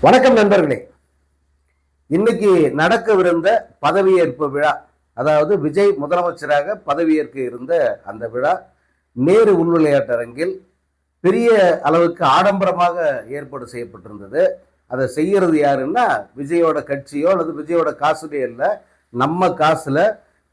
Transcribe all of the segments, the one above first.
வணக்கம் நண்பர்களே. இன்னைக்கு நடக்கவிருந்த பதவியேற்பு விழா, அதாவது விஜய் முதலமைச்சராக பதவியேற்க இருந்த அந்த விழா நேரு உள் விளையாட்டரங்கில் பெரிய அளவுக்கு ஆடம்பரமாக ஏற்பாடு செய்யப்பட்டிருந்தது. அதை செய்யறது யாருன்னா விஜயோட கட்சியோ அல்லது விஜயோட காசுலே இல்லை, நம்ம காசுல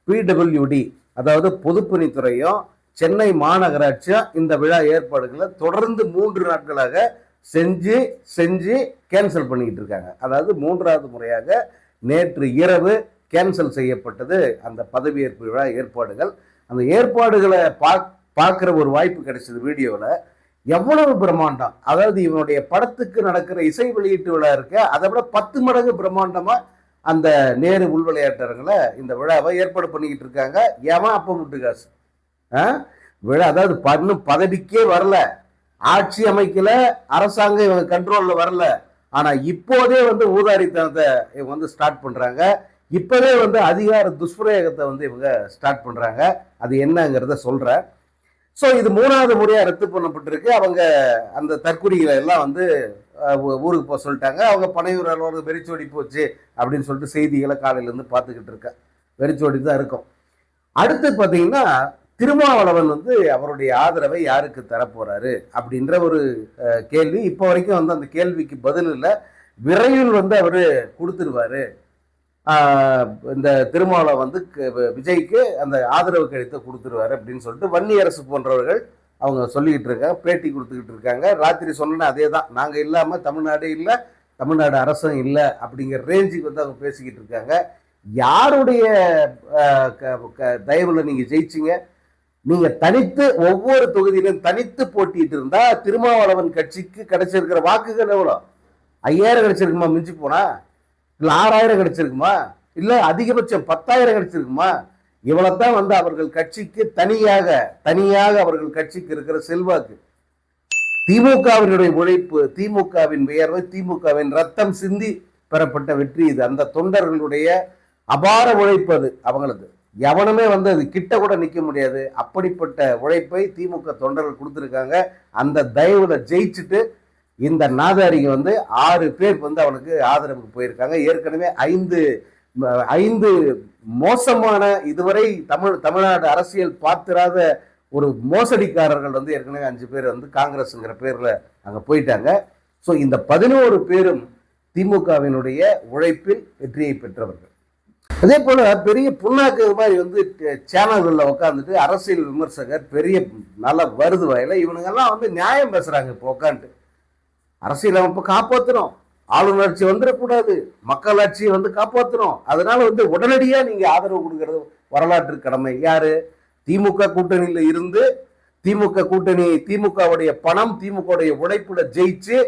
பிடபிள்யூடி அதாவது பொதுப்பணித்துறையும் சென்னை மாநகராட்சியும் இந்த விழா ஏற்பாடுகளை தொடர்ந்து 3 நாட்களாக செஞ்சு செஞ்சு கேன்சல் பண்ணிக்கிட்டு இருக்காங்க. அதாவது 3வது முறையாக நேற்று இரவு கேன்சல் செய்யப்பட்டது அந்த பதவியேற்பு விழா ஏற்பாடுகள். அந்த ஏற்பாடுகளை பார்க்குற ஒரு வாய்ப்பு கிடைச்சது. வீடியோவில் எவ்வளவு பிரம்மாண்டம், அதாவது இவனுடைய படத்துக்கு நடக்கிற இசை வெளியீட்டு விழா இருக்க அதை விட 10 மடங்கு பிரம்மாண்டமா அந்த நேரு உள் விளையாட்டரங்களை இந்த விழாவை ஏற்பாடு பண்ணிக்கிட்டு இருக்காங்க. ஏன் அப்போ முட்டு காசு விழா, அதாவது இன்னும் பதவிக்கே வரல, ஆட்சி அமைக்கல, அரசாங்கம் இவங்க கண்ட்ரோல்ல வரல, ஆனா இப்போதே ஊதாரித்தனத்தை இவங்க ஸ்டார்ட் பண்றாங்க. இப்பவே அதிகார துஷ்பிரயோகத்தை இவங்க ஸ்டார்ட் பண்றாங்க. அது என்னங்கிறத சொல்றேன். ஸோ இது 3வது முறையா ரத்து பண்ணப்பட்டிருக்கு. அவங்க அந்த தற்குறிகளை எல்லாம் ஊருக்கு போக சொல்லிட்டாங்க. அவங்க பனையூர் அலுவலகம் வெறிச்சோடி போச்சு அப்படின்னு சொல்லிட்டு செய்திகளை காலையில இருந்து பார்த்துக்கிட்டு இருக்க, வெறிச்சோடி தான் இருக்கும். அடுத்து பார்த்தீங்கன்னா திருமாவளவன் அவருடைய ஆதரவை யாருக்கு தரப்போறாரு அப்படின்ற ஒரு கேள்வி. இப்போ வரைக்கும் அந்த கேள்விக்கு பதில் இல்லை. விரைவில் அவரு கொடுத்துருவாரு. இந்த திருமாவளவன் விஜய்க்கு அந்த ஆதரவு கடிதத்தை கொடுத்துருவாரு அப்படின்னு சொல்லிட்டு வன்னியரசு போன்றவர்கள் அவங்க சொல்லிக்கிட்டு இருக்காங்க, பேட்டி கொடுத்துக்கிட்டு இருக்காங்க. ராத்திரி சொன்னா அதே தான், நாங்கள் இல்லாமல் தமிழ்நாடு இல்லை, தமிழ்நாடு அரசும் இல்லை அப்படிங்கிற ரேஞ்சுக்கு அவங்க பேசிக்கிட்டு இருக்காங்க. யாருடைய தயவுல நீங்க ஜெயிச்சிங்க? நீங்க தனித்து ஒவ்வொரு தொகுதியிலும் தனித்து போட்டிட்டு இருந்தா திருமாவளவன் கட்சிக்கு கிடைச்சிருக்கிற வாக்குகள் எவ்வளோ? 5000 கிடைச்சிருக்குமா? மிஞ்சி போனா இல்ல 6000 கிடைச்சிருக்குமா? இல்ல அதிகபட்சம் 10000 கிடைச்சிருக்குமா? இவ்வளவுதான் அவர்கள் கட்சிக்கு தனியாக அவர்கள் கட்சிக்கு இருக்கிற செல்வாக்கு. திமுகவினுடைய உழைப்பு, திமுகவின் வியர்வை, திமுகவின் ரத்தம் சிந்தி பெறப்பட்ட வெற்றி இது. அந்த தொண்டர்களுடைய அபார உழைப்பு அது அவங்களது. எவனுமே அது கிட்ட கூட நிற்க முடியாது. அப்படிப்பட்ட உழைப்பை திமுக தொண்டர்கள் கொடுத்துருக்காங்க. அந்த தயவுல ஜெயிச்சுட்டு இந்த நாதாரிங்க 6 பேர் அவனுக்கு ஆதரவுக்கு போயிருக்காங்க. ஏற்கனவே 5 மோசமான, இதுவரை தமிழ்நாடு அரசியல் பார்த்திராத ஒரு மோசடிக்காரர்கள் ஏற்கனவே 5 பேர் காங்கிரஸ்ங்கிற பேர்ல அங்க போயிட்டாங்க. ஸோ இந்த 11 பேரும் திமுகவினுடைய உழைப்பில் வெற்றியை பெற்றவர்கள். அதே போல பெரிய புண்ணாக்கு மாதிரி சேனல்களில் உட்காந்துட்டு அரசியல் விமர்சகர் பெரிய நல்ல வருது வயல இவனுங்கெல்லாம் நியாயம் பேசுறாங்க. இப்போ உட்காந்துட்டு அரசியல் அமைப்பு காப்பாற்றணும், ஆளுநர்ச்சி வந்துடக்கூடாது, மக்களாட்சியை காப்பாற்றணும், அதனால உடனடியா நீங்க ஆதரவு கொடுக்கறது வரலாற்று கடமை. யாரு? திமுக கூட்டணியில இருந்து திமுக கூட்டணி, திமுகவுடைய பணம், திமுகவுடைய உழைப்புல ஜெயிச்சு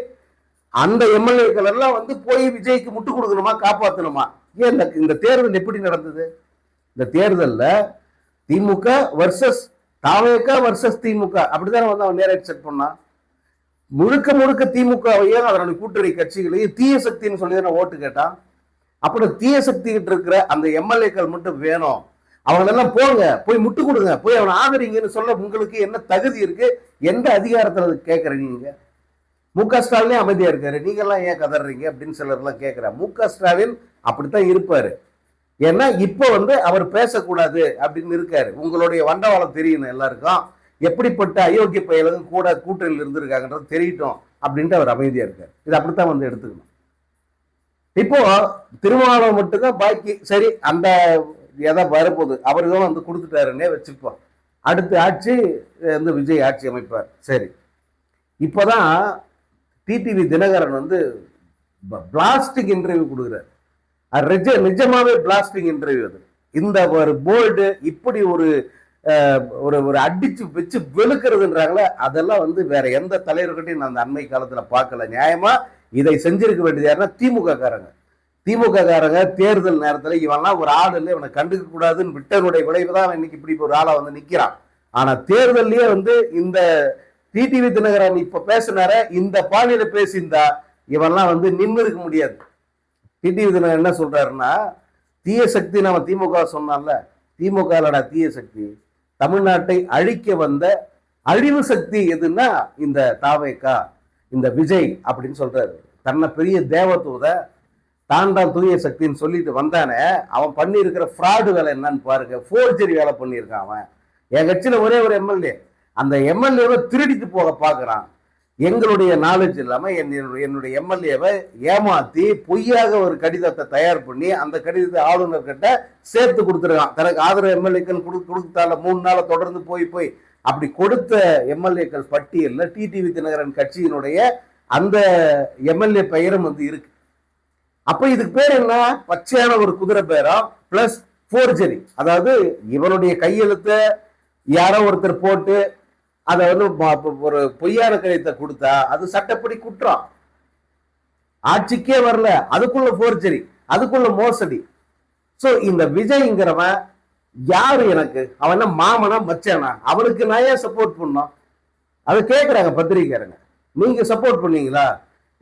அந்த எம்எல்ஏக்கள் எல்லாம் போய் விஜய்க்கு முட்டு கொடுக்கணுமா, காப்பாற்றணுமா? ஏன் இந்த தேர்தல் எப்படி நடந்தது? இந்த தேர்தல்ல திமுக வர்சஸ் தாவேக வர்சஸ் திமுக அப்படிதான் அவன் நேரடி செட் பண்ணான். முழுக்க முழுக்க திமுகவையும் அதனுடைய கூட்டணி கட்சிகளையும் தீய சக்தின்னு சொல்லி தான் ஓட்டு கேட்டான். அப்படி தீய சக்தி கிட்ட இருக்கிற அந்த எம்எல்ஏக்கள் மட்டும் வேணும், அவங்க எல்லாம் போங்க, போய் முட்டு கொடுங்க, போய் அவனை ஆதரிங்கன்னு சொல்ல உங்களுக்கு என்ன தகுதி இருக்கு? எந்த அதிகாரத்தில் கேட்கறீங்க? நீங்க மு.க. ஸ்டாலினே அமைதியா இருக்காரு, நீங்க எல்லாம் ஏன் கதறீங்க அப்படின்னு சிலர் எல்லாம் கேட்கிற. மு.க. ஸ்டாலின் அப்படித்தான் இருப்பாரு. ஏன்னா இப்போ அவர் பேசக்கூடாது அப்படின்னு இருக்காரு. உங்களுடைய வண்டவாளம் தெரியணும் எல்லாருக்கும், எப்படிப்பட்ட அயோக்கிய பயலும் கூட கூட்டணியில் இருந்திருக்காங்கன்றது தெரியட்டும் அப்படின்ட்டு அவர் அமைதியா இருக்காரு. இது அப்படித்தான் எடுத்துக்கணும். இப்போ திருமாவளவன் மட்டும்தான் பாக்கி. சரி, அந்த எதை வரப்போகுது அவர்களும் கொடுத்துட்டாருன்னே வச்சுப்போம். அடுத்த ஆட்சி விஜய் ஆட்சி அமைப்பார். சரி, இப்போதான் டிடிவி தினகரன் பிளாஸ்டிக் இன்டர்வியூ கொடுக்குறாரு. நிஜமாவே பிளாஸ்டிக் இன்டர்வியூ. அது இந்த ஒரு போல்டு இப்படி ஒரு ஒரு அடிச்சு வச்சு வெளுக்கிறதுன்றாங்களே, அதெல்லாம் வேற எந்த தலைவர்கிட்டையும் நான் அந்த அண்மை காலத்துல பார்க்கல. நியாயமா இதை செஞ்சிருக்க வேண்டியது யாருன்னா திமுக காரங்க தேர்தல் நேரத்துல இவன்லாம் ஒரு ஆள் இல்லை, இவனை கண்டுக்க கூடாதுன்னு விட்டனுடைய விளைவுதான் இன்னைக்கு இப்படி ஒரு ஆளா நிக்கிறான். ஆனா தேர்தல்லயே இந்த டிடிவி தினகரன் இப்ப பேசினார இந்த பாலியில பேசியிருந்தா இவன்லாம் நின்று இருக்க முடியாது. டிடிவி தினகரன் என்ன சொல்றாருன்னா, தீய சக்தி நம்ம திமுக சொன்னால, திமுக தீய சக்தி தமிழ்நாட்டை அழிக்க வந்த அழிவு சக்தி எதுன்னா இந்த தாவேகா, இந்த விஜய் அப்படின்னு சொல்றாரு. தன்னை பெரிய தேவதூத தான் தான் தூய சக்தின்னு சொல்லிட்டு வந்தானே, அவன் பண்ணியிருக்கிற ஃப்ராடு வேலை என்னன்னு பாருங்க. ஃபோர்ஜரி வேலை பண்ணியிருக்கான் அவன். என் கட்சியில ஒரே ஒரு எம்எல்ஏ, அந்த எம்எல்ஏவை திருடிட்டு போக பார்க்குறான். எங்களுடைய நாலேஜ் இல்லாம என்னுடைய எம்எல்ஏவை ஏமாத்தி பொய்யாக ஒரு கடிதத்தை தயார் பண்ணி அந்த கடிதத்தை ஆளுநர் கிட்ட சேர்த்து கொடுத்துருக்கான். தனக்கு ஆதரவு எம்எல்ஏக்கள் கொடுத்தால 3 நாளை தொடர்ந்து போய் அப்படி கொடுத்த எம்எல்ஏக்கள் பட்டியலில் டிடிவி தினகரன் கட்சியினுடைய அந்த எம்எல்ஏ பெயரும் வந்து இருக்கு. அப்ப இதுக்கு பேர் என்ன? பச்சையான ஒரு குதிரை பேரம் பிளஸ் ஃபோர்ஜரி. அதாவது இவனுடைய கையெழுத்தை யாரோ ஒருத்தர் போட்டு அதை வந்து ஒரு பொய்யான கடிதத்தை கொடுத்தா அது சட்டப்படி குற்றம். ஆட்சிக்கே வரல, அதுக்குள்ள ஃபோர்ஜரி, அதுக்குள்ள மோசடி. சோ இந்த விஜய்ங்கிறவன் யாரு? எனக்கு அவன் என்ன மாமனா மச்சானா? அவனுக்கு நான் ஏன் சப்போர்ட் பண்ணோம்? அதை கேட்கிறாங்க பத்திரிகையாரங்க. நீங்க சப்போர்ட் பண்ணீங்களா?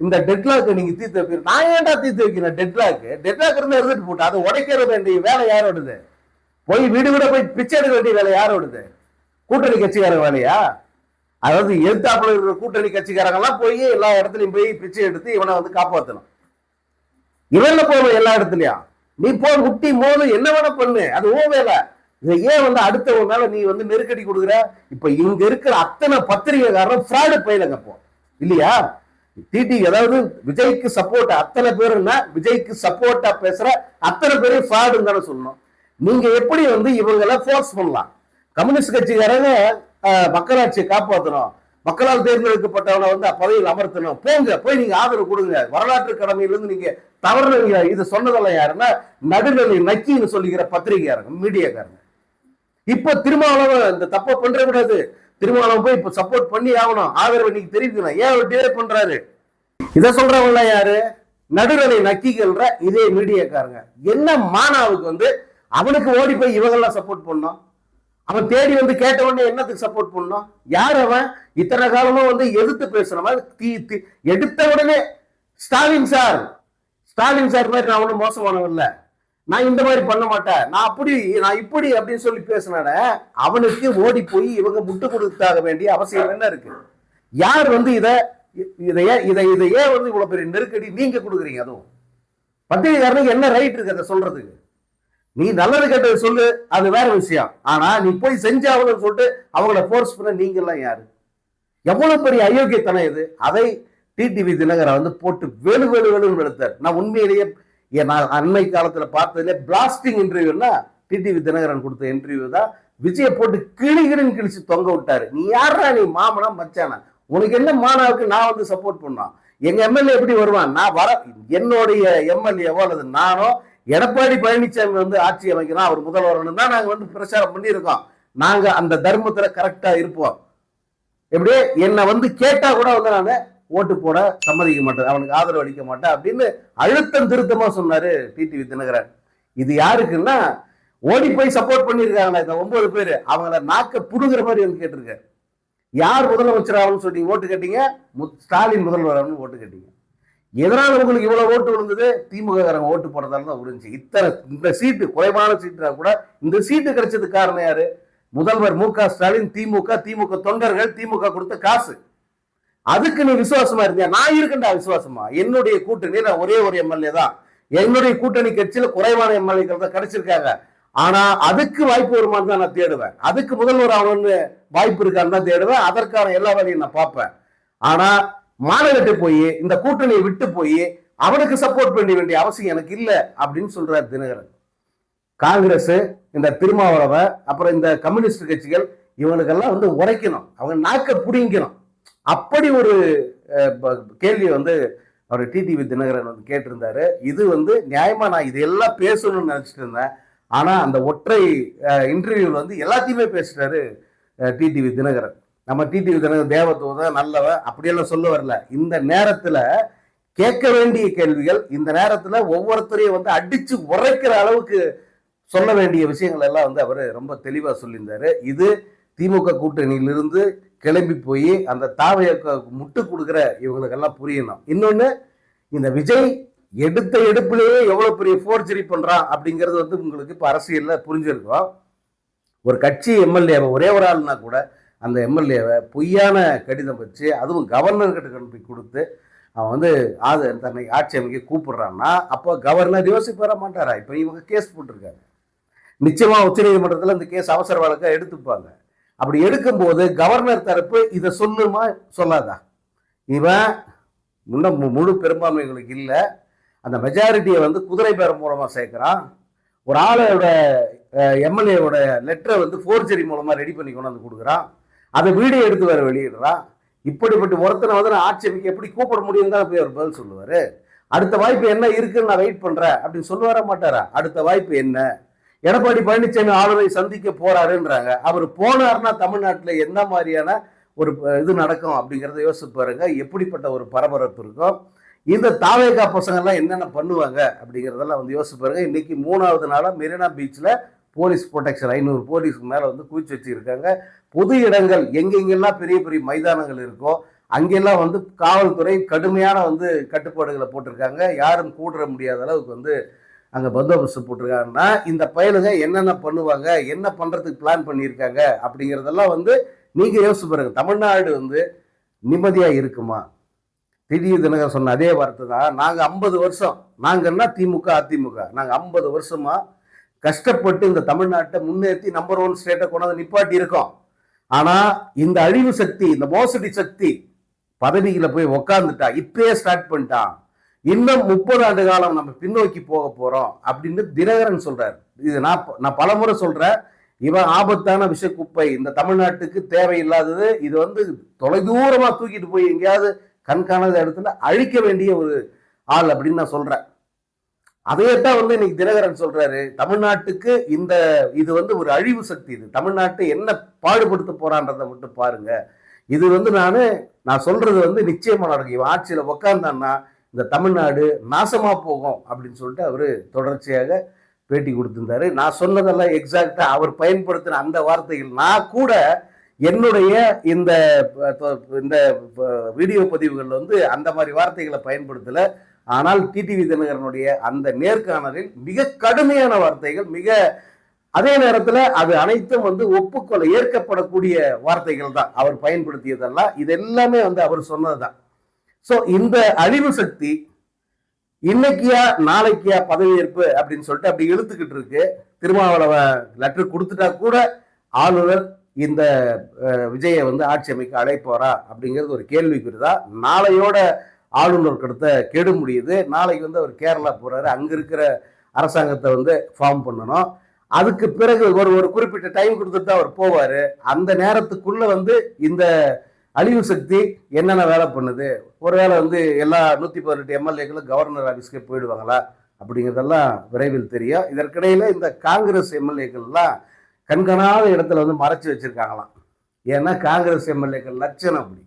இந்த டெட்லாக் நீங்க தீர்த்து வைப்பீங்க. நான் ஏன்டா தீர்த்து வைக்கிறேன்? டெட்லாக் இருந்தா எடுத்துட்டு போட்டு அதை உடைக்கிற வேண்டிய வேலை யாரோடுது? போய் வீடு வீட போய் பிச்சை எடுக்க வேண்டிய வேலை யாரோடுது? கூட்டணி கட்சிக்காரங்க வேலையா? அதாவது எதிர்த்தாப்புல இருக்கிற கூட்டணி கட்சிக்காரங்க எல்லாம் போய் எல்லா இடத்துலயும் போய் பிச்சை எடுத்து இவனை வந்து காப்பாற்றணும். இவன்ல போகணும் எல்லா இடத்துலயும். நீ போய் முட்டி மோது என்ன வேணா பண்ணு, அது ஓ வேலை. இதை ஏன் வந்து அடுத்தவங்க மேல நீ வந்து நெருக்கடி கொடுக்குற? இப்ப இங்க இருக்கிற அத்தனை பத்திரிகைக்காரன் ஃப்ராடு பயிலங்க போ இல்லையா? டிடி அதாவது விஜய்க்கு சப்போர்ட் அத்தனை பேருன்னா விஜய்க்கு சப்போர்ட்டா பேசுற அத்தனை பேரும் ஃப்ராடுன்னு தானே சொல்லணும். நீங்க எப்படி வந்து இவங்களை ஃபோர்ஸ் பண்ணலாம்? கம்யூனிஸ்ட் கட்சிக்காரங்க மக்களாட்சியை காப்பாற்றணும், மக்களால் தேர்ந்தெடுக்கப்பட்டவனை வந்து பதவியில் அமர்த்தணும், போங்க போய் நீங்க ஆதரவு கொடுங்க, வரலாற்று கடமையிலிருந்து நீங்க தவறுங்க. இது சொன்னதெல்லாம் யாருன்னா நடுநிலை நக்கின்னு சொல்லிக்கிற பத்திரிகையாரங்க, மீடியாக்காரங்க. இப்ப திருமாவளவன் இந்த தப்ப பண்ற கூடாது, திருமாவளவன் போய் இப்ப சப்போர்ட் பண்ணி ஆகணும், ஆதரவு இன்னைக்கு தெரிவிக்கணும். ஏன் அவர் டிலே பண்றாரு? இதை சொல்றவங்க யாரு? நடுநிலை நக்கிகள்ன்ற இதே மீடியாக்காரங்க. என்ன மானாவுக்கு வந்து அவனுக்கு ஓடி போய் இவங்கெல்லாம் சப்போர்ட் பண்ணோம்? அவன் தேடி வந்து கேட்ட உடனே என்னத்துக்கு சப்போர்ட் பண்ணோம்? யார் அவன்? இத்தனை காலமும் வந்து எதிர்த்து பேசுறவன் எடுத்த உடனே ஸ்டாலின் சார் மாதிரி நான் ஒன்றும் மோசமானவன் இல்லை, நான் இந்த மாதிரி பண்ண மாட்டேன், நான் இப்படி அப்படின்னு சொல்லி பேசினான அவனுக்கு ஓடி போய் இவங்க முட்டு கொடுத்தாக வேண்டிய அவசியம் என்ன இருக்கு? யார் வந்து இதை ஏன் வந்து இவ்வளவு பெரிய நெருக்கடி நீங்க கொடுக்குறீங்க? அதுவும் பத்திரிகைக்காரனுக்கு என்ன ரைட் இருக்கு அதை சொல்றதுக்கு? நீ நல்லது கேட்டது சொல்லு, அது வேற விஷயம். ஆனா நீ போய் செஞ்சாவணும்னு சொல்லிட்டு அவங்கள போர்ஸ் பண்ண நீங்க எல்லாம் யாரு? எவ்வளவு பெரிய அயோக்கியத்தனம் இது! அதை டிடிவி தினகரன் வந்து போட்டு வெளுன்னு எடுத்தார். நான் உண்மையிலேயே நான் அண்மை காலத்துல பார்த்ததுல பிளாஸ்டிங் இன்டர்வியூன்னா டிடிவி தினகரன் கொடுத்த இன்டர்வியூ தான். விஜய போட்டு கிழிகிழின்னு கிழிச்சு தொங்க விட்டாரு. நீ யாரா? நீ மாமனா மச்சானா? உனக்கு என்ன மானாவுக்கு நான் வந்து சப்போர்ட் பண்ணோம்? எங்க எம்எல்ஏ எப்படி வருவான்? நான் வர என்னுடைய எம்எல்ஏவோ அல்லது நானோ எடப்பாடி பழனிசாமி வந்து ஆட்சி அமைக்கணும், அவர் முதல்வர் தான் நாங்க வந்து பிரச்சாரம் பண்ணியிருக்கோம். நாங்க அந்த தர்மத்துல கரெக்டா இருப்போம். எப்படியே என்னை வந்து கேட்டா கூட வந்து நான் ஓட்டு போட சம்மதிக்க மாட்டேன், அவனுக்கு ஆதரவு அளிக்க மாட்டேன் அப்படின்னு அழுத்தம் திருத்தமா சொன்னாரு டிடிவி தினகரன். இது யாருக்குன்னா ஓடி போய் சப்போர்ட் பண்ணியிருக்காங்களா இந்த 9 பேர், அவங்கள நாக்க புடுங்குற மாதிரி வந்து கேட்டிருக்காரு. யார் முதலமைச்சர் ஆகணும்னு சொல்லி ஓட்டு கேட்டீங்க? ஸ்டாலின் முதல்வர் ஆகணும்னு ஓட்டு கேட்டீங்க. எதனால உங்களுக்கு இவ்வளவு ஓட்டு விழுந்தது? திமுக ஓட்டு போடுறதால தான் விழுந்துச்சு. இந்த சீட்டு குறைவான சீட்டுனா கூட இந்த சீட்டு கிடைச்சதுக்கு காரணம் யாரு? முதல்வர் மு.க. ஸ்டாலின், திமுக தொண்டர்கள், திமுக கொடுத்த காசு. அதுக்கு நீ விசுவாசமா இருந்தியா? நான் இருக்கேன்டா விசுவாசமா. என்னுடைய கூட்டணியில ஒரே ஒரு எம்எல்ஏ தான், என்னுடைய கூட்டணி கட்சியில குறைவான எம்எல்ஏக்கள் தான் கிடைச்சிருக்காங்க. ஆனா அதுக்கு வாய்ப்பு வருமானு தான் நான் தேடுவேன், அதுக்கு முதல்வர் ஆகணும்னு வாய்ப்பு இருக்கான்னு தான் தேடுவேன், அதற்கான எல்லா வேலையும் நான் பார்ப்பேன். ஆனா மாநிலத்தை போய் இந்த கூட்டணியை விட்டு போய் அவனுக்கு சப்போர்ட் பண்ண வேண்டிய அவசியம் எனக்கு இல்லை அப்படின்னு சொல்றாரு தினகரன். காங்கிரஸ், இந்த திருமாவளவன், அப்புறம் இந்த கம்யூனிஸ்ட் கட்சிகள் இவனுக்கெல்லாம் வந்து உரைக்கணும், அவங்க நாக்க புடிங்கணும். அப்படி ஒரு கேள்வி வந்து அவர் டிடிவி தினகரன் வந்து கேட்டிருந்தாரு. இது வந்து நியாயமா நான் இதெல்லாம் பேசணும்னு நினைச்சிட்டு இருந்தேன். ஆனா அந்த ஒற்றை இன்டர்வியூல வந்து எல்லாத்தையுமே பேசுறாரு டிடிவி தினகரன். நம்ம டிடிவி தினகரன் தேவதூதன் நல்லவன் அப்படியெல்லாம் சொல்ல வரல. இந்த நேரத்துல கேட்க வேண்டிய கேள்விகள், இந்த நேரத்துல ஒவ்வொருத்தரையும் வந்து அடிச்சு உரைக்கிற அளவுக்கு சொல்ல வேண்டிய விஷயங்கள் எல்லாம் வந்து அவர் ரொம்ப தெளிவா சொல்லியிருந்தாரு. இது திமுக கூட்டணியிலிருந்து கிளம்பி போய் அந்த தாவையை முட்டு கொடுக்குற இவங்களுக்கெல்லாம் புரியணும். இன்னொன்னு, இந்த விஜய் எடுத்த எடுப்பிலேயே எவ்வளவு பெரிய ஃபோர்ஜரி பண்றான் அப்படிங்கிறது வந்து உங்களுக்கு இப்ப அரசியல்ல புரிஞ்சிருக்கும். ஒரு கட்சி எம்எல்ஏவை ஒரே ஒரு ஆள்னா கூட அந்த எம்எல்ஏவை பொய்யான கடிதம் வச்சு, அதுவும் கவர்னர் கிட்ட கொண்டு போய் கொடுத்து, அவன் வந்து தன்னை ஆட்சி அமைக்க கூப்பிடுறான்னா அப்போ கவர்னர் யோசிப்பு வர மாட்டாரா? இப்போ இவங்க கேஸ் போட்டிருக்காங்க, நிச்சயமா உச்சநீதிமன்றத்தில் இந்த கேஸ் அவசர வழக்கா எடுத்துப்பாங்க. அப்படி எடுக்கும்போது கவர்னர் தரப்பு இதை சொல்லுமா சொல்லாதா? இவன் முழு பெரும்பான்மைகளுக்கு இல்லை, அந்த மெஜாரிட்டியை வந்து குதிரை பேரம் மூலமா சேர்க்கிறான், ஒரு ஆளோட எம்எல்ஏவோட லெட்டரை வந்து ஃபோர்ஜரி மூலமா ரெடி பண்ணி கொண்டாந்து கொடுக்குறான், அதை வீடியோ எடுத்து வேற வெளியிடுறான். இப்படிப்பட்ட ஒருத்தனை வந்து நான் ஆட்சி அமைக்க எப்படி கூப்பிட முடியும் தான் போய் அவர் பதில் சொல்லுவாரு. அடுத்த வாய்ப்பு என்ன இருக்குன்னு நான் வெயிட் பண்றேன் அப்படின்னு சொல்லுவார மாட்டாரா? அடுத்த வாய்ப்பு என்ன? எடப்பாடி பழனிசாமி ஆளுநரை சந்திக்க போறாருன்றாங்க. அவர் போனார்னா தமிழ்நாட்டில் என்ன மாதிரியான ஒரு இது நடக்கும் அப்படிங்கிறத யோசிச்சு பாருங்க. எப்படிப்பட்ட ஒரு பரபரப்பு இருக்கும். இந்த தாவேகா பசங்க எல்லாம் என்னென்ன பண்ணுவாங்க அப்படிங்கிறதெல்லாம் வந்து யோசிச்சு பாருங்க. இன்னைக்கு 3வது நாளா மெரினா பீச்சில் போலீஸ் ப்ரொடெக்ஷன் 500 போலீஸ்க்கு மேலே வந்து குவிச்சு வச்சிருக்காங்க. பொது இடங்கள் எங்கெங்கெல்லாம் பெரிய பெரிய மைதானங்கள் இருக்கோ அங்கெல்லாம் வந்து காவல்துறை கடுமையான வந்து கட்டுப்பாடுகளை போட்டிருக்காங்க. யாரும் கூடுற முடியாத அளவுக்கு வந்து அங்கே பந்தோபஸ்து போட்டிருக்காங்கன்னா இந்த பயலுங்க என்னென்ன பண்ணுவாங்க, என்ன பண்ணுறதுக்கு பிளான் பண்ணியிருக்காங்க அப்படிங்கிறதெல்லாம் வந்து நீங்கள் யோசிச்சு பாருங்க. தமிழ்நாடு வந்து நிம்மதியாக இருக்குமா? திடீர் தினகர் சொன்ன அதே வார்த்தை தான். நாங்கள் 50 வருஷம், நாங்கன்னா திமுக அதிமுக, நாங்கள் 50 வருஷமா கஷ்டப்பட்டு இந்த தமிழ்நாட்டை முன்னேற்றி நம்பர் 1 ஸ்டேட்டை கொண்டாந்து நிப்பாட்டி இருக்கோம். ஆனா இந்த அழிவு சக்தி, இந்த மோசடி சக்தி பதவிகளை போய் உக்காந்துட்டா, இப்பயே ஸ்டார்ட் பண்ணிட்டான், இன்னும் 30 ஆண்டு காலம் நம்ம பின்னோக்கி போக போறோம் அப்படின்னு தினகரன் சொல்றாரு. இது நான் பலமுறை சொல்றேன், இவன் ஆபத்தான விஷக்குப்பை, இந்த தமிழ்நாட்டுக்கு தேவையில்லாதது. இது வந்து தொலைதூரமா தூக்கிட்டு போய் எங்கேயாவது கண்காணாத இடத்துல அழிக்க வேண்டிய ஒரு ஆள் அப்படின்னு நான் சொல்றேன். அதையத்தான் வந்து இன்னைக்கு தினகரன் சொல்றாரு. தமிழ்நாட்டுக்கு இது வந்து ஒரு அழிவு சக்தி. இது தமிழ்நாட்டை என்ன பாடுபடுத்த போறான்றதை மட்டும் பாருங்க. இது வந்து நான் சொல்றது வந்து நிச்சயமா நடக்கும். இவன் ஆட்சியில உக்காந்தான்னா இந்த தமிழ்நாடு நாசமா போகும் அப்படின்னு சொல்லிட்டு அவரு தொடர்ச்சியாக பேட்டி கொடுத்திருந்தாரு. நான் சொன்னதெல்லாம் எக்ஸாக்டா அவர் பயன்படுத்தின அந்த வார்த்தைகள். நான் கூட என்னுடைய இந்த வீடியோ பதிவுகள் வந்து அந்த மாதிரி வார்த்தைகளை பயன்படுத்தல. ஆனால் டிடிவி தினகரனுடைய அந்த நேர்காணலில் மிக கடுமையான வார்த்தைகள், மிக அதே நேரத்தில் அது அனைத்தும் வந்து ஒப்புக்கொள்ள ஏற்கப்படக்கூடிய வார்த்தைகள் தான் அவர் பயன்படுத்தியதெல்லாம். இது எல்லாமே வந்து அவர் சொன்னதுதான். ஸோ இந்த அழிவு சக்தி இன்னைக்கியா நாளைக்கியா பதவியேற்பு அப்படின்னு சொல்லிட்டு அப்படி இழுத்துக்கிட்டு இருக்கு. திருமாவளவன் லெட்டர் கொடுத்துட்டா கூட ஆளுநர் இந்த விஜயை வந்து ஆட்சி அமைக்க அழைப்போரா அப்படிங்கிறது ஒரு கேள்விக்குறிதான். நாளையோட ஆளுநர் கிட்ட கெடு முடியுது. நாளைக்கு வந்து அவர் கேரளா போறாரு, அங்க இருக்கிற அரசாங்கத்தை வந்து ஃபார்ம் பண்ணணும். அதுக்கு பிறகு ஒரு குறிப்பிட்ட டைம் கொடுத்துட்டு தான் அவர் போவாரு. அந்த நேரத்துக்குள்ள வந்து இந்த அழிவு சக்தி என்னென்ன வேலை பண்ணுது, ஒருவேளை வந்து எல்லா 118 எம்எல்ஏக்களும் கவர்னர் ஆஃபீஸ்க்கே போயிடுவாங்களா அப்படிங்கிறதெல்லாம் விரைவில் தெரியும். இதற்கிடையில இந்த காங்கிரஸ் எம்எல்ஏக்கள்லாம் கண்காணாத இடத்துல வந்து மறைச்சு வச்சிருக்காங்களாம். ஏன்னா காங்கிரஸ் எம்எல்ஏக்கள் லட்சணம் அப்படி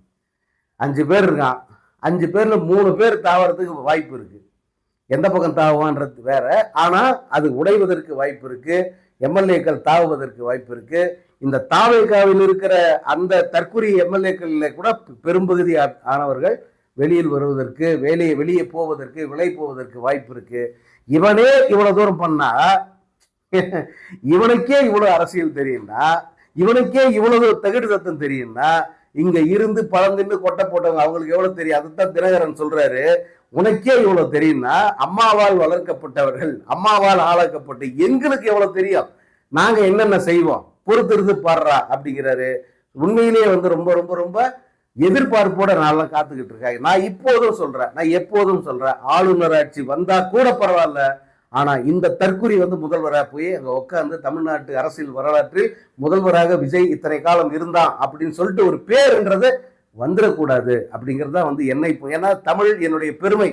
5 பேர் இருக்கான், 5 பேர்ல 3 பேர் தாவறதுக்கு வாய்ப்பு இருக்கு. எந்த பக்கம் தாவுவான்றது வேற, ஆனா அது உடைவதற்கு வாய்ப்பு இருக்கு, எம்எல்ஏக்கள் தாவுவதற்கு வாய்ப்பு இருக்கு. இந்த தாவேகாவில் இருக்கிற அந்த தற்குறி எம்எல்ஏக்கள் கூட பெரும்பகுதி ஆனவர்கள் வெளியில் வருவதற்கு, வெளியே போவதற்கு, விலை போவதற்கு வாய்ப்பு இருக்கு. இவனே இவ்வளவு தூரம் பண்ணா, இவனுக்கே இவ்வளவு அரசியல் தெரியும்னா, இவனுக்கே இவ்வளவு தகுடு தத்தம் தெரியும்னா, இங்க இருந்து பழந்தின்னு கொட்டை போட்டவங்க அவங்களுக்கு எவ்வளவு தெரியும். அதுதான் தினகரன் சொல்றாரு. உனக்கே இவ்வளவு தெரியும்னா அம்மாவால் வளர்க்கப்பட்டவர்கள், அம்மாவால் ஆளாக்கப்பட்டு எங்களுக்கு எவ்வளவு தெரியும், நாங்க என்னென்ன செய்வோம், பொறுத்திருந்து பாடுறா அப்படிங்கிறாரு. உண்மையிலேயே வந்து ரொம்ப ரொம்ப ரொம்ப எதிர்பார்ப்போட நான்லாம் காத்துக்கிட்டு இருக்காங்க. நான் இப்போதும் சொல்றேன், நான் எப்போதும் சொல்றேன், ஆளுநர் ஆட்சி வந்தா கூட பரவாயில்ல, ஆனா இந்த தற்குறி வந்து முதல்வராக போய் அங்க உட்காந்து தமிழ்நாட்டு அரசியல் வரலாற்றில் முதல்வராக விஜய் இத்தனை காலம் இருந்தான் அப்படின்னு சொல்லிட்டு ஒரு பேருன்றது வந்துடக்கூடாது அப்படிங்கிறதா வந்து என்னை. ஏன்னா தமிழ் என்னுடைய பெருமை,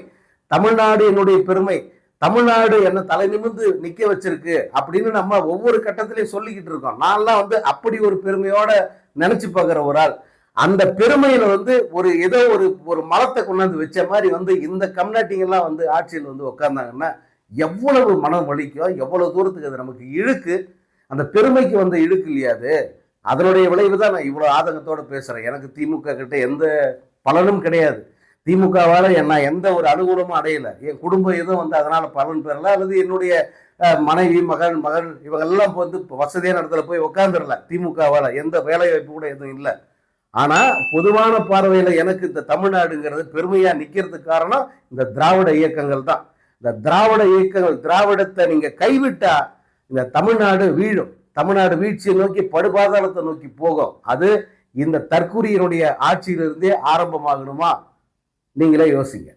தமிழ்நாடு என்னுடைய பெருமை, தமிழ்நாடு என்ன தலை நிமிர்ந்து நிக்க வச்சிருக்கு அப்படின்னு நம்ம ஒவ்வொரு கட்டத்திலையும் சொல்லிக்கிட்டு இருக்கோம். நான்லாம் வந்து அப்படி ஒரு பெருமையோட நினைச்சு பார்க்குற ஒரு ஆள். அந்த பெருமையில வந்து ஏதோ ஒரு மலத்தை கொண்டாந்து வச்ச மாதிரி வந்து இந்த கம்யூனிட்டிங்கெல்லாம் வந்து ஆட்சியில் வந்து உட்கார்ந்தாங்கன்னா எவ்வளவு மனம் வலிக்கும், எவ்வளவு தூரத்துக்கு அது நமக்கு இழுக்கு. அந்த பெருமைக்கு வந்து இழுக்கு இல்லையா அது, அதனுடைய விளைவு தான் நான் இவ்வளவு ஆதங்கத்தோட பேசுறேன். எனக்கு திமுக கிட்ட எந்த பலனும் கிடையாது. திமுகவால நான் எந்த ஒரு அனுகூலமும் அடையல. என் குடும்பம் எதுவும் வந்து அதனால பலன் பெறல, அல்லது என்னுடைய மனைவி மகன் இவங்கெல்லாம் வந்து வசதியான இடத்துல போய் உட்காந்துடல. திமுகவால எந்த வேலை வாய்ப்பு கூட எதுவும் இல்லை. ஆனா பொதுவான பார்வையில எனக்கு இந்த தமிழ்நாடுங்கிறது பெருமையா நிக்கிறதுக்கு காரணம் இந்த திராவிட இயக்கங்கள் தான். இந்த திராவிட இயக்கங்கள், திராவிடத்தை நீங்க கைவிட்டா இந்த தமிழ்நாடு வீழும். தமிழ்நாடு வீழ்ச்சியை நோக்கி படுபாதாளத்தை நோக்கி போகும். அது இந்த தற்குறியினுடைய ஆட்சியிலிருந்தே ஆரம்பமாகணுமா? நீங்களே யோசிங்க.